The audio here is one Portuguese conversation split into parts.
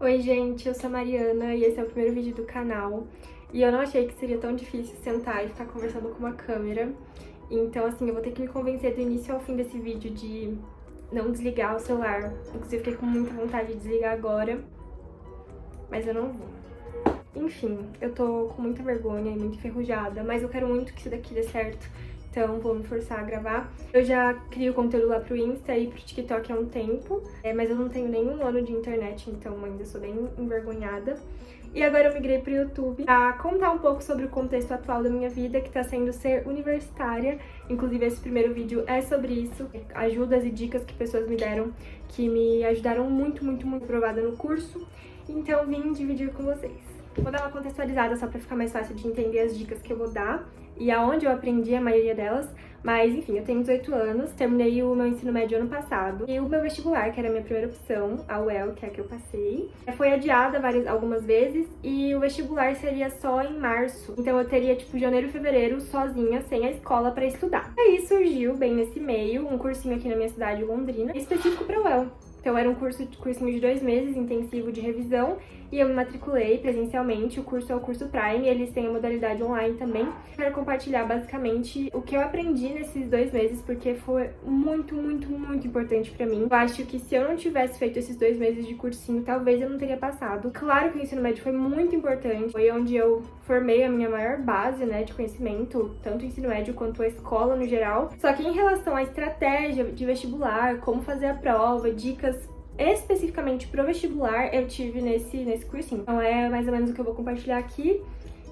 Oi gente, eu sou a Mariana e esse é o primeiro vídeo do canal. E eu não achei que seria tão difícil sentar e ficar conversando com uma câmera. Então assim, eu vou ter que me convencer do início ao fim desse vídeo de não desligar o celular. Inclusive fiquei com muita vontade de desligar agora, mas eu não vou. Enfim, eu tô com muita vergonha e muito enferrujada, mas eu quero muito que isso daqui dê certo. Então vou me forçar a gravar. Eu já crio conteúdo lá pro Insta e pro TikTok há um tempo, mas eu não tenho nenhum ano de internet, então ainda sou bem envergonhada. E agora eu migrei pro YouTube pra contar um pouco sobre o contexto atual da minha vida, que tá sendo ser universitária. Inclusive esse primeiro vídeo é sobre isso, ajudas e dicas que pessoas me deram, que me ajudaram muito aprovada no curso. Então vim dividir com vocês. Vou dar uma contextualizada só pra ficar mais fácil de entender as dicas que eu vou dar e aonde eu aprendi a maioria delas. Mas, enfim, eu tenho 18 anos, terminei o meu ensino médio ano passado. E o meu vestibular, que era a minha primeira opção, a UEL, que é a que eu passei, foi adiada algumas vezes e o vestibular seria só em março. Então eu teria, tipo, janeiro e fevereiro sozinha, sem a escola pra estudar. E aí surgiu, bem nesse meio, um cursinho aqui na minha cidade, Londrina, específico pra UEL. Então era um cursinho de 2 meses, intensivo de revisão, e eu me matriculei presencialmente. O curso é o curso Prime, eles têm a modalidade online também. Quero compartilhar basicamente o que eu aprendi nesses 2 meses, porque foi muito importante pra mim. Eu acho que se eu não tivesse feito esses 2 meses de cursinho, talvez eu não teria passado. Claro que o ensino médio foi muito importante, foi onde eu formei a minha maior base, né, de conhecimento, tanto o ensino médio quanto a escola no geral. Só que em relação à estratégia de vestibular, como fazer a prova, dicas especificamente pro vestibular, eu tive nesse cursinho. Então é mais ou menos o que eu vou compartilhar aqui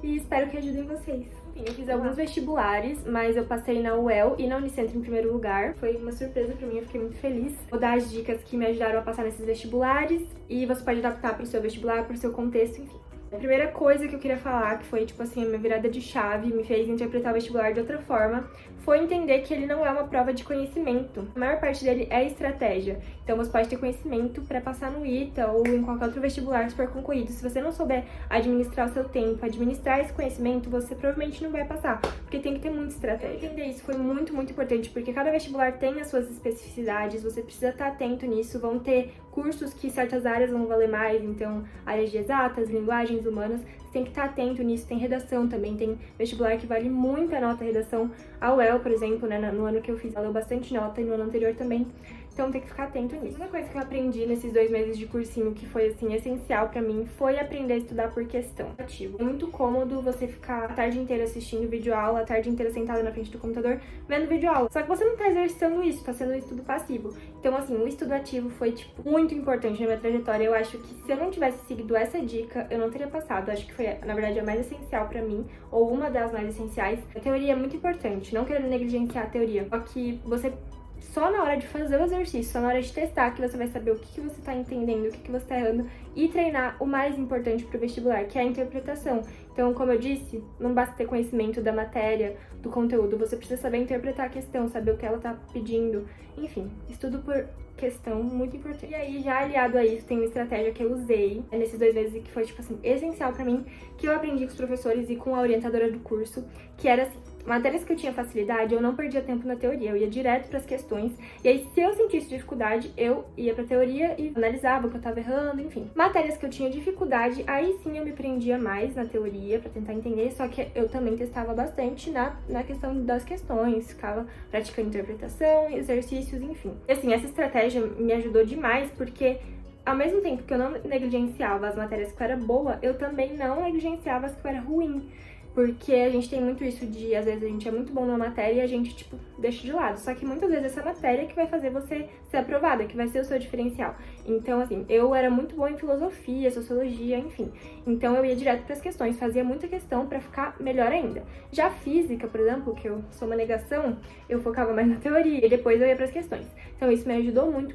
e espero que ajudem vocês. Enfim, eu fiz alguns vestibulares, mas eu passei na UEL e na Unicentro em primeiro lugar. Foi uma surpresa pra mim, eu fiquei muito feliz. Vou dar as dicas que me ajudaram a passar nesses vestibulares e você pode adaptar pro seu vestibular, pro seu contexto, enfim. A primeira coisa que eu queria falar, que foi, tipo assim, a minha virada de chave, me fez interpretar o vestibular de outra forma, foi entender que ele não é uma prova de conhecimento. A maior parte dele é estratégia. Então você pode ter conhecimento para passar no ITA ou em qualquer outro vestibular super concorrido. Se você não souber administrar o seu tempo, administrar esse conhecimento, você provavelmente não vai passar, porque tem que ter muita estratégia. Entender isso foi muito importante, porque cada vestibular tem as suas especificidades, você precisa estar atento nisso. Vão ter cursos que certas áreas vão valer mais, então áreas de exatas, linguagens humanas, você tem que estar atento nisso. Tem redação também, tem vestibular que vale muita nota, redação. A UEL, por exemplo, né, no ano que eu fiz, valeu bastante nota e no ano anterior também. Então tem que ficar atento nisso. Uma coisa que eu aprendi nesses 2 meses de cursinho que foi, assim, essencial pra mim foi aprender a estudar por questão. É muito cômodo você ficar a tarde inteira assistindo videoaula, a tarde inteira sentada na frente do computador vendo videoaula. Só que você não tá exercitando isso, tá sendo um estudo passivo. Então, assim, o estudo ativo foi, tipo, muito importante na minha trajetória. Eu acho que se eu não tivesse seguido essa dica, eu não teria passado. Eu acho que foi, na verdade, a mais essencial pra mim, ou uma das mais essenciais. A teoria é muito importante, não quero negligenciar a teoria, só que você só na hora de fazer o exercício, só na hora de testar, que você vai saber o que você tá entendendo, o que você tá errando, e treinar o mais importante pro vestibular, que é a interpretação. Então, como eu disse, não basta ter conhecimento da matéria, do conteúdo, você precisa saber interpretar a questão, saber o que ela tá pedindo. Enfim, estudo por questão, muito importante. E aí, já aliado a isso, tem uma estratégia que eu usei nesses 2 meses e que foi, tipo assim, essencial pra mim, que eu aprendi com os professores e com a orientadora do curso, que era assim: matérias que eu tinha facilidade, eu não perdia tempo na teoria, eu ia direto pras questões, e aí se eu sentisse dificuldade, eu ia pra teoria e analisava o que eu tava errando, enfim. Matérias que eu tinha dificuldade, aí sim eu me prendia mais na teoria pra tentar entender, só que eu também testava bastante na questão das questões, ficava praticando interpretação, exercícios, enfim. E assim, essa estratégia me ajudou demais, porque ao mesmo tempo que eu não negligenciava as matérias que eu era boa, eu também não negligenciava as que eu era ruim. Porque a gente tem muito isso de, às vezes, a gente é muito bom numa matéria e a gente, tipo, deixa de lado. Só que muitas vezes essa matéria que vai fazer você ser aprovada, que vai ser o seu diferencial. Então, assim, eu era muito boa em filosofia, sociologia, enfim. Então eu ia direto pras questões, fazia muita questão pra ficar melhor ainda. Já física, por exemplo, que eu sou uma negação, eu focava mais na teoria e depois eu ia pras questões. Então isso me ajudou muito.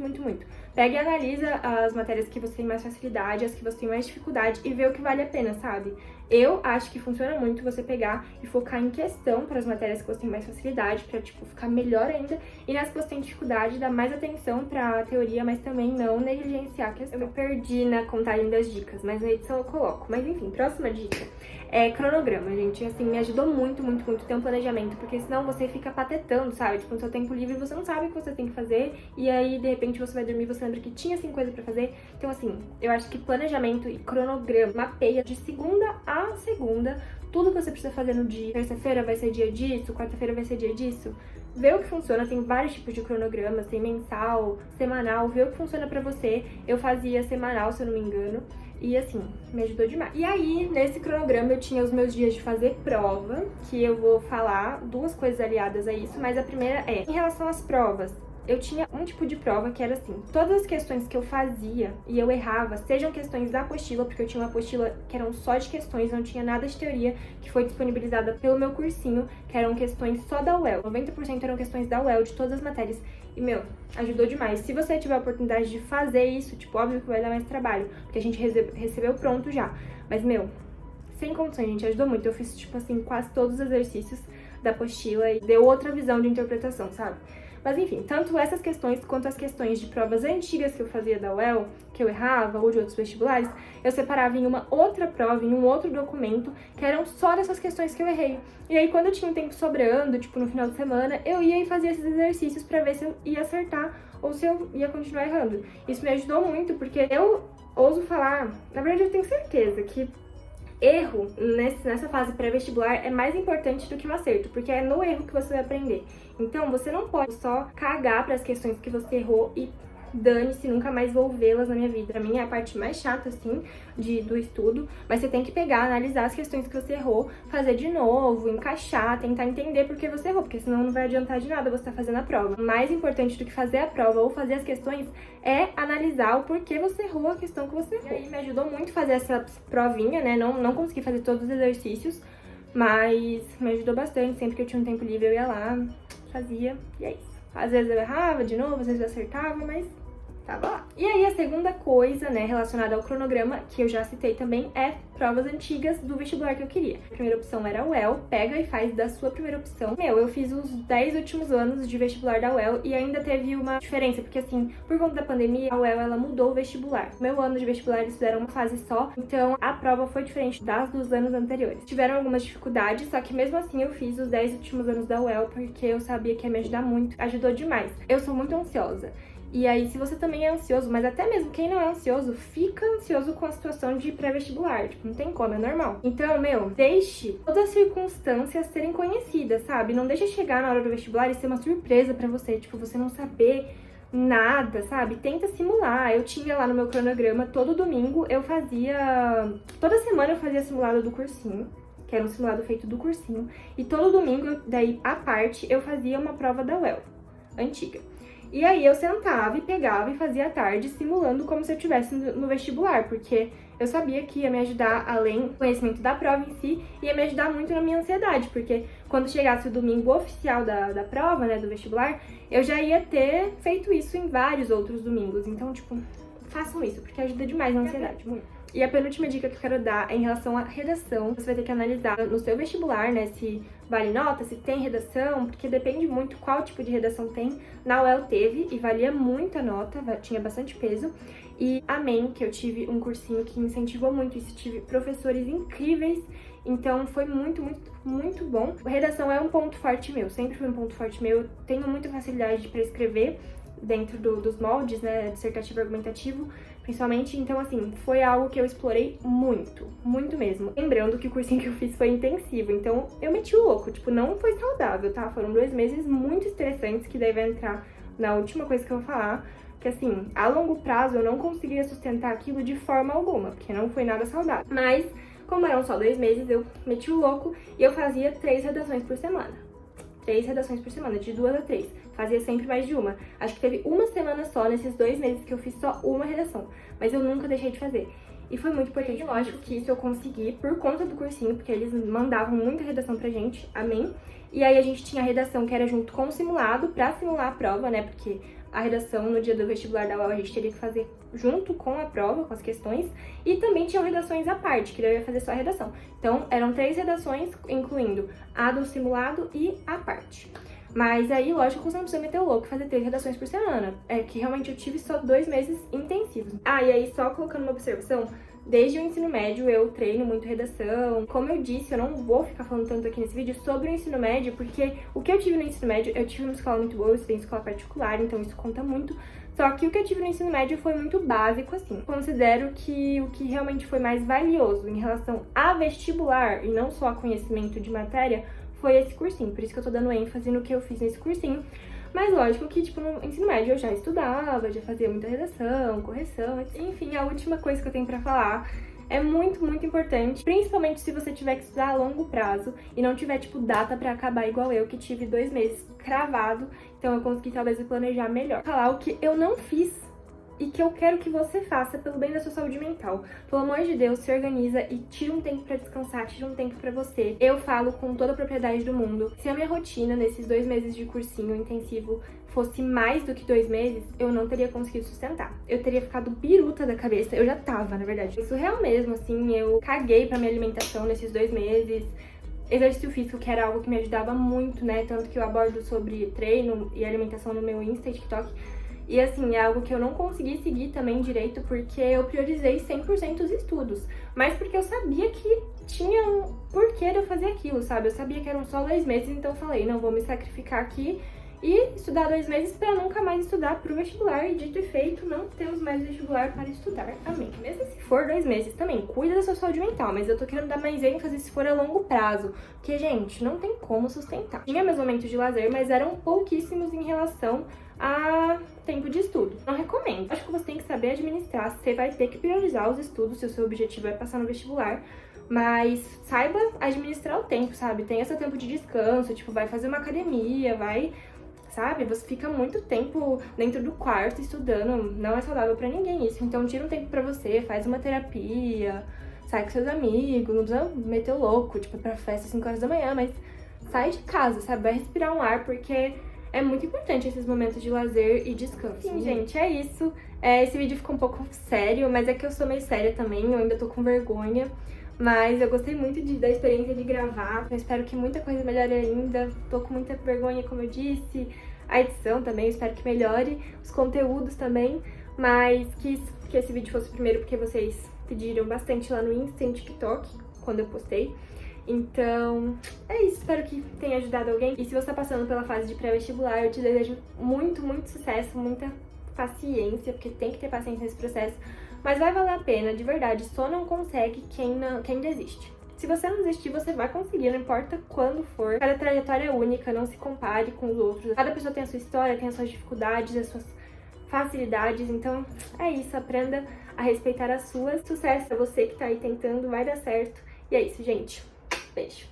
Pega e analisa as matérias que você tem mais facilidade, as que você tem mais dificuldade e vê o que vale a pena, sabe? Eu acho que funciona muito você pegar e focar em questão para as matérias que você tem mais facilidade, pra, tipo, ficar melhor ainda. E nas que você tem dificuldade, dar mais atenção pra teoria, mas também não negligenciar a questão. Eu me perdi na contagem das dicas, mas na edição eu coloco. Mas enfim, próxima dica é cronograma, gente. Assim, me ajudou muito, muito, muito ter um planejamento, porque senão você fica patetando, sabe? Tipo, no seu tempo livre você não sabe o que você tem que fazer, e aí, de repente, você vai dormir e você lembra que tinha, assim, coisa pra fazer. Então, assim, eu acho que planejamento e cronograma, mapeia de segunda a segunda tudo que você precisa fazer no dia. Terça-feira vai ser dia disso, quarta-feira vai ser dia disso. Vê o que funciona, tem vários tipos de cronogramas, tem mensal, semanal, vê o que funciona pra você. Eu fazia semanal, se eu não me engano, e assim, me ajudou demais. E aí, nesse cronograma eu tinha os meus dias de fazer prova, que eu vou falar duas coisas aliadas a isso, mas a primeira é, em relação às provas, eu tinha um tipo de prova que era assim, todas as questões que eu fazia e eu errava, sejam questões da apostila, porque eu tinha uma apostila que eram só de questões, não tinha nada de teoria, que foi disponibilizada pelo meu cursinho, que eram questões só da UEL. 90% eram questões da UEL, de todas as matérias. E, meu, ajudou demais. Se você tiver a oportunidade de fazer isso, tipo, óbvio que vai dar mais trabalho, porque a gente recebeu pronto já. Mas, meu, sem condições, gente, ajudou muito. Eu fiz, tipo assim, quase todos os exercícios da apostila e deu outra visão de interpretação, sabe? Mas enfim, tanto essas questões quanto as questões de provas antigas que eu fazia da UEL, que eu errava, ou de outros vestibulares, eu separava em uma outra prova, em um outro documento, que eram só dessas questões que eu errei. E aí, quando eu tinha um tempo sobrando, tipo no final de semana, eu ia e fazia esses exercícios pra ver se eu ia acertar ou se eu ia continuar errando. Isso me ajudou muito, porque eu ouso falar, na verdade eu tenho certeza que erro nessa fase pré-vestibular é mais importante do que o acerto, porque é no erro que você vai aprender. Então, você não pode só cagar para as questões que você errou e dane-se, nunca mais vou vê-las na minha vida. Pra mim é a parte mais chata, assim, do estudo, mas você tem que pegar, analisar as questões que você errou, fazer de novo, encaixar, tentar entender por que você errou, porque senão não vai adiantar de nada você estar fazendo a prova. Mais importante do que fazer a prova ou fazer as questões é analisar o porquê você errou a questão que você errou. E aí me ajudou muito fazer essa provinha, né? Não consegui fazer todos os exercícios, mas me ajudou bastante. Sempre que eu tinha um tempo livre eu ia lá, fazia, e é isso. Às vezes eu errava de novo, às vezes eu acertava, mas tava lá. E aí a segunda coisa, né, relacionada ao cronograma, que eu já citei também, é provas antigas do vestibular que eu queria. A primeira opção era a UEL, pega e faz da sua primeira opção. Meu, eu fiz os 10 últimos anos de vestibular da UEL e ainda teve uma diferença, porque assim, por conta da pandemia, a UEL, ela mudou o vestibular. No meu ano de vestibular, eles fizeram uma fase só, então a prova foi diferente das dos anos anteriores. Tiveram algumas dificuldades, só que mesmo assim eu fiz os 10 últimos anos da UEL, porque eu sabia que ia me ajudar muito, ajudou demais. Eu sou muito ansiosa. E aí, se você também é ansioso, mas até mesmo quem não é ansioso, fica ansioso com a situação de pré-vestibular. Tipo, não tem como, é normal. Então, meu, deixe todas as circunstâncias serem conhecidas, sabe? Não deixe chegar na hora do vestibular e ser uma surpresa pra você. Tipo, você não saber nada, sabe? Tenta simular. Eu tinha lá no meu cronograma, todo domingo eu fazia... Toda semana eu fazia simulado do cursinho, que era um simulado feito do cursinho. E todo domingo, daí, à parte, eu fazia uma prova da UEL, antiga. E aí eu sentava e pegava e fazia à tarde, simulando como se eu estivesse no vestibular, porque eu sabia que ia me ajudar, além do conhecimento da prova em si, ia me ajudar muito na minha ansiedade, porque quando chegasse o domingo oficial da prova, né, do vestibular, eu já ia ter feito isso em vários outros domingos. Então, tipo, façam isso, porque ajuda demais na ansiedade, muito. E a penúltima dica que eu quero dar é em relação à redação. Você vai ter que analisar no seu vestibular, né, se vale nota, se tem redação, porque depende muito qual tipo de redação tem. Na UEL teve e valia muito a nota, tinha bastante peso. E amém, que eu tive um cursinho que me incentivou muito isso, tive professores incríveis, então foi muito, muito, muito bom. A redação é um ponto forte meu, sempre foi um ponto forte meu, eu tenho muita facilidade para escrever dentro dos moldes, né, dissertativo e argumentativo, principalmente, então assim, foi algo que eu explorei muito, muito mesmo. Lembrando que o cursinho que eu fiz foi intensivo, então eu meti o louco, tipo, não foi saudável, tá? Foram 2 meses muito estressantes, que daí vai entrar na última coisa que eu vou falar, que assim, a longo prazo eu não conseguia sustentar aquilo de forma alguma, porque não foi nada saudável. Mas, como eram só 2 meses, eu meti o louco e eu fazia 3 redações por semana. 3 redações por semana, de 2 a 3. Fazia sempre mais de uma. Acho que teve uma semana só, nesses 2 meses, que eu fiz só uma redação. Mas eu nunca deixei de fazer. E foi muito importante. Lógico que isso eu consegui por conta do cursinho, porque eles mandavam muita redação pra gente, amém? E aí a gente tinha a redação que era junto com o simulado, pra simular a prova, né? Porque a redação no dia do vestibular da UEL a gente teria que fazer junto com a prova, com as questões, e também tinham redações à parte, que eu ia fazer só a redação. Então, eram 3 redações, incluindo a do simulado e a parte. Mas aí, lógico, você não precisa meter o louco e fazer 3 redações por semana. É que realmente eu tive só 2 meses intensivos. Ah, e aí só colocando uma observação, desde o ensino médio eu treino muito redação. Como eu disse, eu não vou ficar falando tanto aqui nesse vídeo sobre o ensino médio, porque o que eu tive no ensino médio, eu tive uma escola muito boa, eu estudei em escola particular, então isso conta muito. Só que o que eu tive no ensino médio foi muito básico, assim. Considero que o que realmente foi mais valioso em relação a vestibular, e não só a conhecimento de matéria, foi esse cursinho. Por isso que eu tô dando ênfase no que eu fiz nesse cursinho. Mas lógico que, tipo, no ensino médio eu já estudava, já fazia muita redação, correção, enfim, a última coisa que eu tenho pra falar é muito, muito importante, principalmente se você tiver que estudar a longo prazo e não tiver, tipo, data pra acabar igual eu, que tive 2 meses cravado, então eu consegui talvez me planejar melhor. Falar o que eu não fiz e que eu quero que você faça pelo bem da sua saúde mental. Pelo amor de Deus, se organiza e tira um tempo pra descansar, tira um tempo pra você. Eu falo com toda a propriedade do mundo. Se a minha rotina nesses 2 meses de cursinho intensivo fosse mais do que 2 meses, eu não teria conseguido sustentar. Eu teria ficado biruta da cabeça. Eu já tava, na verdade. Isso real mesmo, assim, eu caguei pra minha alimentação nesses 2 meses. Exercício físico, que era algo que me ajudava muito, né? Tanto que eu abordo sobre treino e alimentação no meu Insta e TikTok. E assim, é algo que eu não consegui seguir também direito porque eu priorizei 100% os estudos. Mas porque eu sabia que tinha um porquê de eu fazer aquilo, sabe? Eu sabia que eram só 2 meses, então eu falei, não, vou me sacrificar aqui e estudar 2 meses pra nunca mais estudar pro vestibular. E dito e feito, não temos mais vestibular para estudar. Amém. Mesmo se for 2 meses também, cuida da sua saúde mental, mas eu tô querendo dar mais ênfase se for a longo prazo. Porque, gente, não tem como sustentar. Tinha meus momentos de lazer, mas eram pouquíssimos em relação a tempo de estudo. Não recomendo. Acho que você tem que saber administrar. Você vai ter que priorizar os estudos se o seu objetivo é passar no vestibular. Mas saiba administrar o tempo, sabe? Tenha seu tempo de descanso, tipo, vai fazer uma academia, vai, sabe? Você fica muito tempo dentro do quarto estudando, não é saudável pra ninguém isso. Então tira um tempo pra você, faz uma terapia, sai com seus amigos, não precisa meter o louco, tipo, pra festa às 5 horas da manhã, mas sai de casa, sabe? Vai respirar um ar, porque é muito importante esses momentos de lazer e descanso. Sim, gente, é isso. Esse vídeo ficou um pouco sério, mas é que eu sou meio séria também, eu ainda tô com vergonha. Mas eu gostei muito da experiência de gravar. Eu espero que muita coisa melhore ainda. Tô com muita vergonha, como eu disse. A edição também, eu espero que melhore. Os conteúdos também. Mas quis que esse vídeo fosse o primeiro porque vocês pediram bastante lá no Insta e no TikTok, quando eu postei. Então, é isso. Espero que tenha ajudado alguém. E se você tá passando pela fase de pré-vestibular, eu te desejo muito, muito sucesso, muita paciência, porque tem que ter paciência nesse processo. Mas vai valer a pena, de verdade. Só não consegue quem desiste. Se você não desistir, você vai conseguir, não importa quando for. Cada trajetória é única, não se compare com os outros. Cada pessoa tem a sua história, tem as suas dificuldades, as suas facilidades. Então, é isso. Aprenda a respeitar as suas. Sucesso a você que tá aí tentando, vai dar certo. E é isso, gente. Beijo.